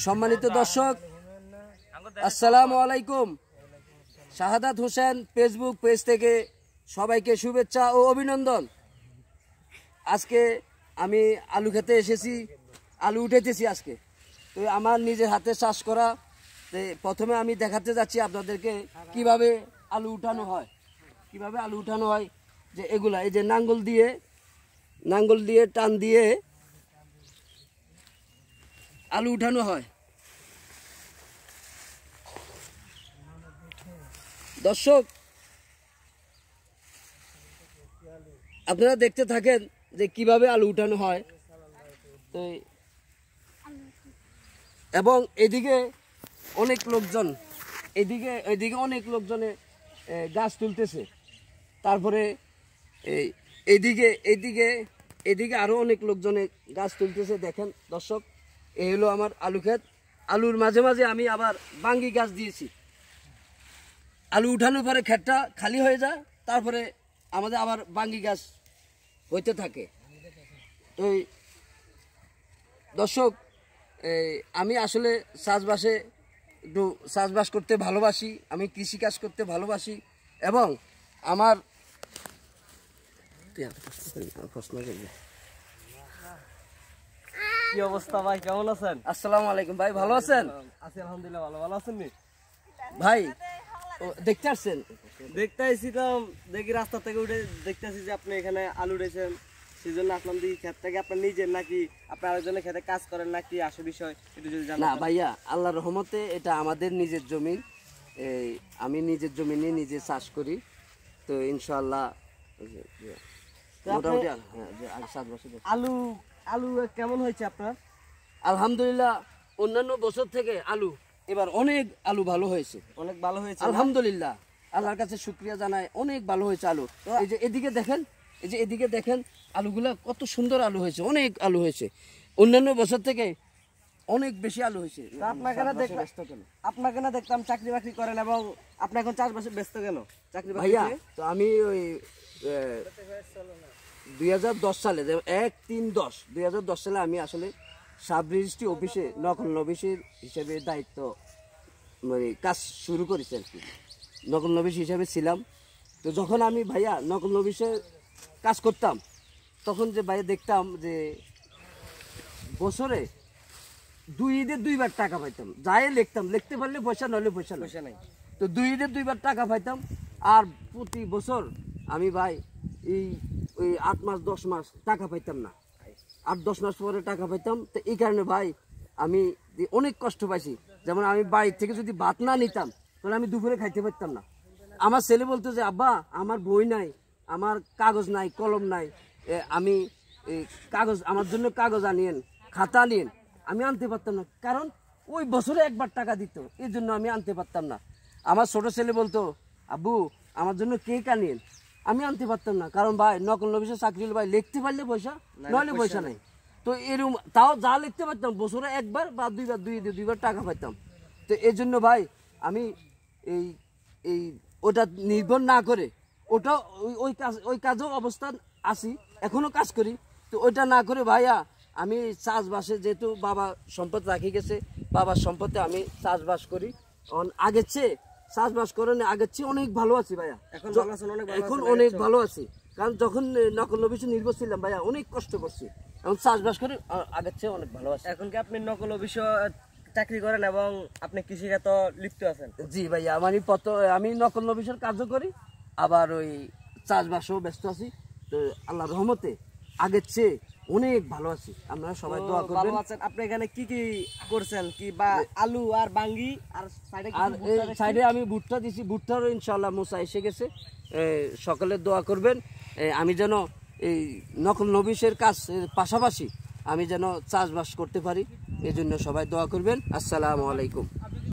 সম্মানিত দর্শক, আসসালামু আলাইকুম। শাহাদাত হোসেন ফেসবুক পেজ থেকে সবাইকে শুভেচ্ছা ও অভিনন্দন। আজকে আমি আলু খেতে এসেছি, আলু উঠাইতেছি আজকে। তো আমার নিজের হাতে চাষ করা, প্রথমে আমি দেখাতে যাচ্ছি আপনাদেরকে কিভাবে আলু উঠানো হয়। কিভাবে আলু উঠানো হয়, যে এগুলা এই যে নাঙ্গল দিয়ে টান দিয়ে আলু উঠানো হয়। দর্শক, আপনারা দেখতে থাকেন যে কিভাবে আলু উঠানো হয়। তো এবং এদিকে অনেক লোকজন, এদিকে অনেক লোকজনে গাছ তুলতেছে। তারপরে এদিকে আরো অনেক লোকজনে গাছ তুলতেছে। দেখেন দর্শক, এই হলো আমার আলু ক্ষেত। আলুর মাঝে মাঝে আমি আবার বাঙ্গি গাছ দিয়েছি। আলু উঠানোর পরে ক্ষেতটা খালি হয়ে যায়, তারপরে আমাদের আবার বাঙ্গি গাছ হইতে থাকে। তো দর্শক, আমি আসলে চাষবাস করতে ভালোবাসি, আমি কৃষিকাজ করতে ভালোবাসি। এবং আমার কি অবস্থা ভাই, কেমন আছেন? আসসালামু আলাইকুম ভাই, ভালো আছেন? আছি আলহামদুলিল্লাহ, ভালো আছেন নি ভাই? দেখতে আসছেন? দেখতে আসছি তো, দেখি রাস্তা থেকে উঠে দেখতে আসছি যে আপনি এখানে আলু উঠেছেন, সেই জন্য আসলাম। দেখি ক্ষেতটাকে আপনার নিজের নাকি আপনি আরেকজনের ক্ষেতে কাজ করেন নাকি আসল বিষয় একটু যদি জানেন। না ভাইয়া, আল্লাহর রহমতে এটা আমাদের নিজের জমি। আমি নিজের জমি নিয়ে নিজে চাষ করি। তো ইনশাআল্লাহ আলু আলু কেমন হয়েছে আপনার? আলহামদুলিল্লাহ, অন্যান্য বছর থেকে আলু এবার অনেক আলু ভালো হয়েছে, অনেক ভালো হয়েছে আলহামদুলিল্লাহ। আল্লাহর কাছে শুকরিয়া জানাই, অনেক ভালো হয়েছে আলু। এই যে এদিকে দেখেন আলুগুলা কত সুন্দর আলু হয়েছে, অনেক আলু হয়েছে। অন্যান্য বছর থেকে অনেক বেশি আলু হয়েছে। আপনাকে না দেখতাম চাকরি বাকরি করেন, এবং আপনি এখন চাষবাসে ব্যস্ত কেন? চাকরি ভাইয়া, তো আমি ওই 2010 সালে 1-3-10 সালে আমি আসলে সাব রেজিস্ট্রি অফিসে নকল নবিশের হিসেবে দায়িত্ব মানে কাজ শুরু করেছি আর কি। নকল নবিশ হিসেবে ছিলাম। তো যখন আমি ভাইয়া নকল নবিশে কাজ করতাম, তখন যে ভাইয়া দেখতাম যে বছরে 2 ঈদে 2বার টাকা পাইতাম। যাই লিখতে পারলে পয়সা, নইলে পয়সা নাই। তো 2 ঈদে 2বার টাকা পাইতাম। আর প্রতি বছর আমি ভাই ওই 8 মাস 10 মাস টাকা পাইতাম না। 8-10 মাস পরে টাকা পাইতাম। তো এই কারণে ভাই আমি অনেক কষ্ট পাইছি। যেমন আমি বাড়ি থেকে যদি ভাত না নিতাম, তাহলে আমি দুপুরে খাইতে পারতাম না। আমার ছেলে বলতো যে আব্বা, আমার বই নাই, আমার কাগজ নাই, কলম নাই, আমি কাগজ, আমার জন্য কাগজ আনিয়েন, খাতা আনিয়েন। আমি আনতে পারতাম না, কারণ ওই বছরে একবার টাকা দিত, এই জন্য আমি আনতে পারতাম না। আমার ছোট ছেলে বলতো আব্বু, আমার জন্য কেক আনিয়েন, আমি আনতে পারতাম না, কারণ ভাই নকল নবিশে চাকরি ভাই লিখতে পারলে পয়সা, নইলে পয়সা নাই। তো এরকম তাও যা লিখতে পারতাম বছরে একবার বা 2বার টাকা পাইতাম। তো এই জন্য ভাই আমি এই ওটা নির্ভর না করে, ওটা ওই কাজও অবস্থান আছি, এখনো কাজ করি। তো ওইটা না করে ভাইয়া আমি চাষবাসে, যেহেতু বাবা সম্পদ রাখি গেছে, বাবার সম্পদে আমি চাষবাস করি। আগের চেয়ে চাষবাস করে আগের চেয়ে অনেক ভালো আছি ভাইয়া, এখন অনেক ভালো আছি। কারণ যখন নকল নবিশে নির্ভর ছিলাম ভাইয়া, অনেক কষ্ট করছি, এখন চাষবাস করে আগের চেয়ে অনেক ভালো আছি। এখন কি আপনি নকল নবিশে চাকরি করেন এবং আপনি কৃষিকাজ লিপ্ত আছেন? জি ভাইয়া, আমি নকল নবিশের কাজও করি, আবার ওই চাষবাসও ব্যস্ত আছি। তো আল্লাহর রহমতে আগের চেয়ে অনেক ভালো আছি। আপনারা সবাই দোয়া করবেন। আপনি এখানে কি কি করছেন, কি বা আলু আর বাঙ্গি, আর সাইডে আমি ভুট্টা দিছি, ভুট্টারও ইনশাআল্লাহ মোচা এসে গেছে। সকলে দোয়া করবেন আমি যেন এই নকল নবিশের কাজ পাশাপাশি আমি যেন চাষবাস করতে পারি, এই জন্য সবাই দোয়া করবেন। আসসালামু আলাইকুম।